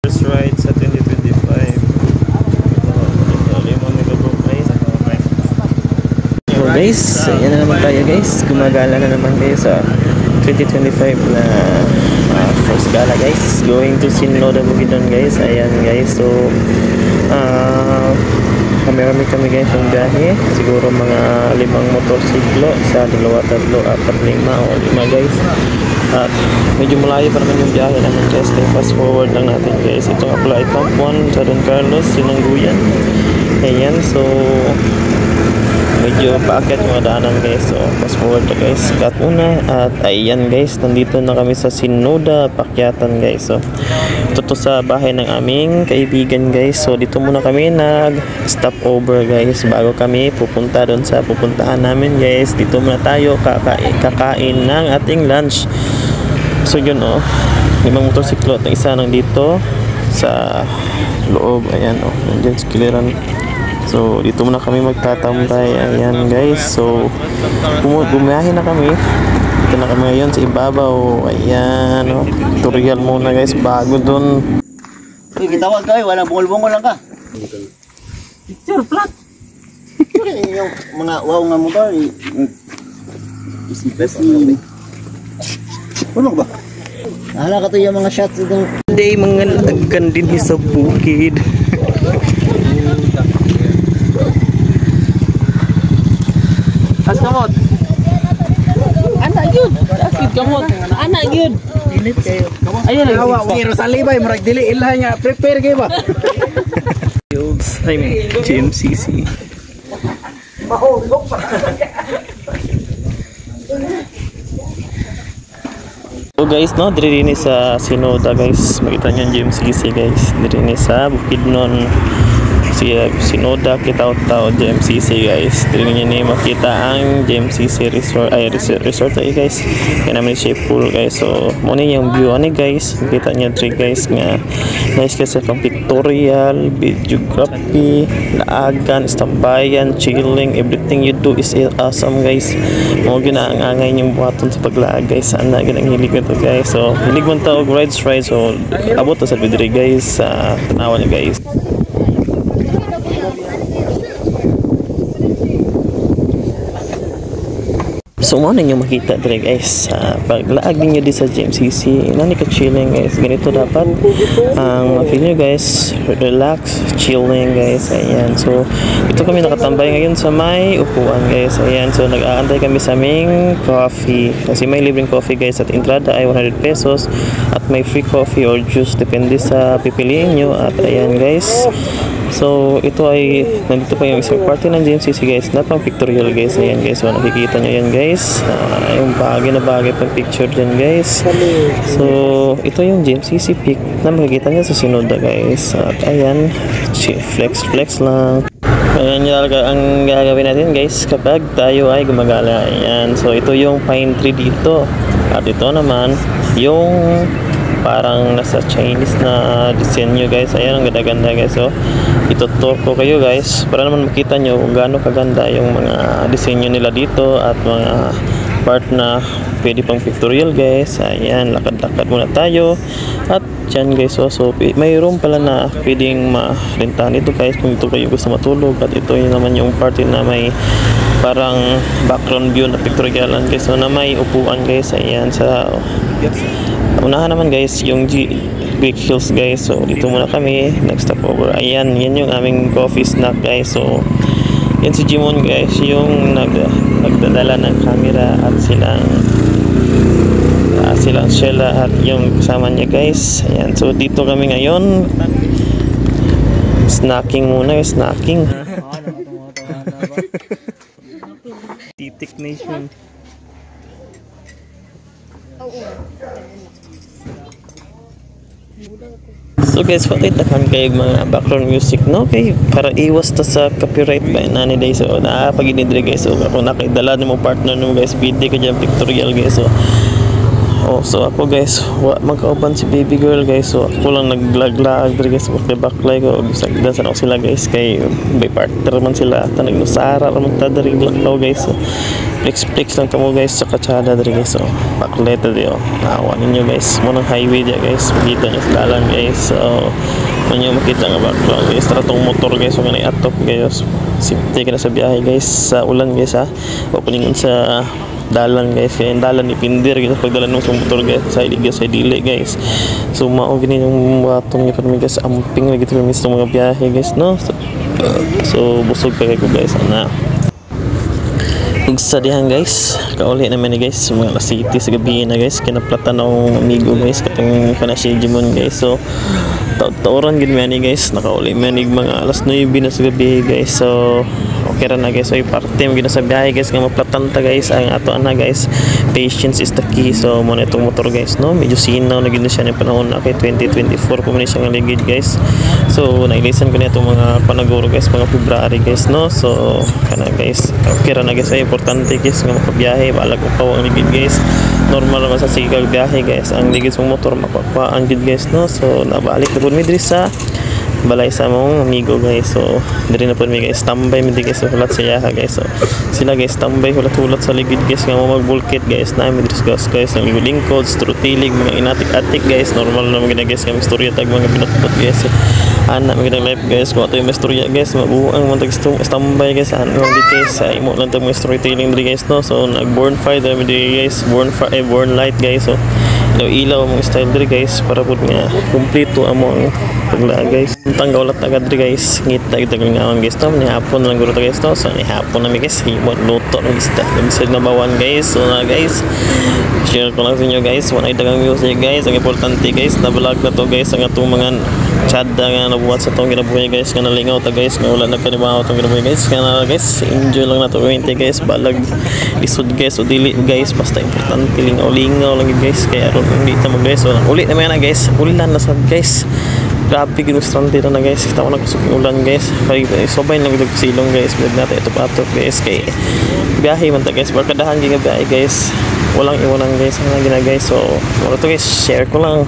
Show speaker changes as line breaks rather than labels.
first ride sa 2025. So guys, yan na naman tayo guys. Gumagala na naman guys sa 2025 na first gala guys. Going to Sinoda Bukidnon guys. Ayan guys. So kami guys yung biyahe. Siguro mga 5 motorsiklo. Isa, 2, 3, 4, 5 o 5 guys. At medyo malayo pa naman yung biyahe namin guys. Kaya fast forward lang natin guys. Ito nga pala ay Camp 1 sa Don Carlos, Sinangguyan. Ayan, so medyo paakyat yung daanan guys. So fast forward na guys. Cut muna. At ayan guys, nandito na kami sa Sinoda Pakyatan guys. So ito to sa bahay ng aming kaibigan guys. So dito muna kami nag stop over guys bago kami pupunta doon sa pupuntahan namin guys. Dito muna tayo kakain ng ating lunch. So yun 5 motorsiklo at isa nang dito sa loob. Ayan nandiyan sa kiliran. So dito muna kami magtatambay. Ayan guys. So bumiyahe na kami. Ito na kami ngayon sa ibabaw. Ayan tutorial muna guys bago dun.
Uy, kitawag kayo, walang bungol-bungol lang ka. Picture flat. Yung mga wow nga mo ba? Isi. Ano ba? Hala ka to yung mga shots itong
Hindi mga lagkan din sa bukid.
As kamot. Anak yun. Asid kamot. Anak yun.
Init kayo.
Ayun lang.
pero sa libay, marag dili ilah nga. Prepare kayo ba?
I'm GMCC.
Mahulog pa.
So guys, diri ni sa Sinoda guys. Makita niyo yung GMCC guys. Diri ni sa Bukidnon. Sinoda Kitao-Tao GMCC guys. Diri niyo ni makita ang GMCC resort resort ay guys. Kaya naman siya pool guys. So mo ni yung view ani guys. Makita niyo diri guys nga nice kasi pang pictorial, videography, laagan, istambayan, chilling, everything you do is awesome guys. Mo ginaangay yung buhaton sa paglaag guys. Sana ginang hilig nito guys. So hilig man ta og rides. So abot ta sa video guys sa tanawan ni guys. So mo na yung makita dire guys. Paglaag niyo di sa GMCC, nani ka chilling guys. Ganito dapat ang feel niyo guys, relax, chilling guys. Ayan. So ito kami nakatambay ngayon sa may upuan guys. Ayan. So nag-aantay kami sa aming coffee. Kasi may libreng coffee guys at entrada ay 100 pesos at may free coffee or juice depende sa pipiliin niyo. At ayan guys. So ito ay nandito pa yung isang party ng GMCC guys. Napang pictorial guys. Ayan guys. So nakikita nyo yan guys. Yung bagay na bagay pang picture dyan guys. So ito yung GMCC pic na makikita nyo sa Sinoda guys. At ayan, flex lang. Ayan yung ang gagawin natin guys kapag tayo ay gumagala. Ayan, so ito yung pine tree dito. At ito naman yung parang nasa Chinese na disenyo guys. Ayan ang ganda-ganda guys. So itutur ko kayo guys para naman makita nyo kung gaano kaganda yung mga disenyo nila dito at mga part na pwede pang pictorial guys. Ayan, lakad-lakad muna tayo. At dyan guys, so may room pala na pwedeng ma-rentahan ito guys kung ito kayo gusto matulog. At ito yun naman yung party na may parang background view na pictorialan guys. So na may upuan guys. Ayan, sa unahan naman guys yung Big Hills guys. So dito muna kami next stop over. Ayan, yan yung aming coffee snack guys. So yan si Jimon guys yung nagdadala ng camera at silang Sheila at yung kasama niya guys. Ayan, so dito kami ngayon snacking muna guys. Snacking Titik Nation. So guys, pakitakan kayo mga background music no kay para iwas ta sa copyright ba nani day. So pag-inidre guys. So ako nakaidala ni mo partner mo guys video ko dyan pictorial guys. So ako guys magkauban si baby girl guys. So ako lang naglag-lag diri guys. Okay, backlight ko sagdan sa sila guys kay may partner man sila ta nagnusara ra man ta diri lakaw guys. So flex lang tamo guys sa katsada diri guys. So pakleta di nawa ninyo guys mo ng highway dia guys, makita nyo sa dalan guys. So manyo makita nga background guys, tratong motor guys, so nga atop guys, safety ka na sa biyahe guys sa ulan guys ha, o kuningon sa dalan guys, kaya yung dalan ipindir guys pagdalan ng motor guys sa ilig guys, sa dili guys. So mao gini yung watong ni permi guys, amping lagi to sa mga biyahe guys no. So busog pa ko guys ana ug sa dihan guys, kauli naman ni guys mga alas 7 sa gabi na guys, kinaplatan ng amigo guys katong kana si Jimon guys. So tauran gid man ni guys, nakauli man ig mga alas 9 na sa gabi guys. So okay ra na guys, so i-part time gid sa biyahe guys, nga maplatan ta guys ang ato ana guys, patience is the key. So mo na itong motor guys no, medyo sinaw na gid siya ni panahon na kay 2024 pa man siya nga ligid guys. So nailisan ko na itong mga panaguro guys, mga February guys no. So kana guys, okay ra na guys, ay importante guys nga makabiyahe, balag upaw ang ligid guys. Normal naman sa sige biyahe guys, ang ligid sa motor makuha ang gid guys no. So nabalik na pud mi diri sa balay sa mong amigo guys. So diri na pud mi guys, tambay mi guys, hulat sa yaha guys. So sila guys tambay hulat-hulat sa ligid guys, nga mo magbulkit guys na mi diri guys ang lingkod strutilig mga inatik-atik guys. Normal na mga guys nga istorya tag mga pinutpot guys, anak mga live guys, kung ato yung istorya guys, mabuang man tag standby guys, ano lang guys, sa imo lang tag mga storytelling diri guys no. So nag born fire diri guys, born light guys. So ilaw mong style diri guys para pud nga kumpleto among paglaag guys. Tanggaw lat agad diri guys, ngita gid ngaon guys no, ni hapon lang guro ta guys no. So ni hapon na mi guys, himot luto ng isda bisag na bawan guys. So na guys, share ko lang sa inyo guys, wala dagang music guys, ang importante guys na vlog na to guys, ang atong mga chada nga nabuhat sa tong ginabuhay guys, nga nalingaw ta guys, nga wala nagkanibaho tong ginabuhay guys, nga guys enjoy lang na to guys, balag lisod guys o dili guys, basta importante lingaw lang guys, kaya aron hindi ta mag guys. So ulit naman na guys, ulan na sad guys, grabe ginustrante na guys, kita ko nagsuking ulan guys, sobay lang gud silong guys, big natin ito patok guys, kay biyahe man ta guys, barkadahan gyud biyahe guys, walang iwanan guys ang gina guys. So wala to guys, share ko lang.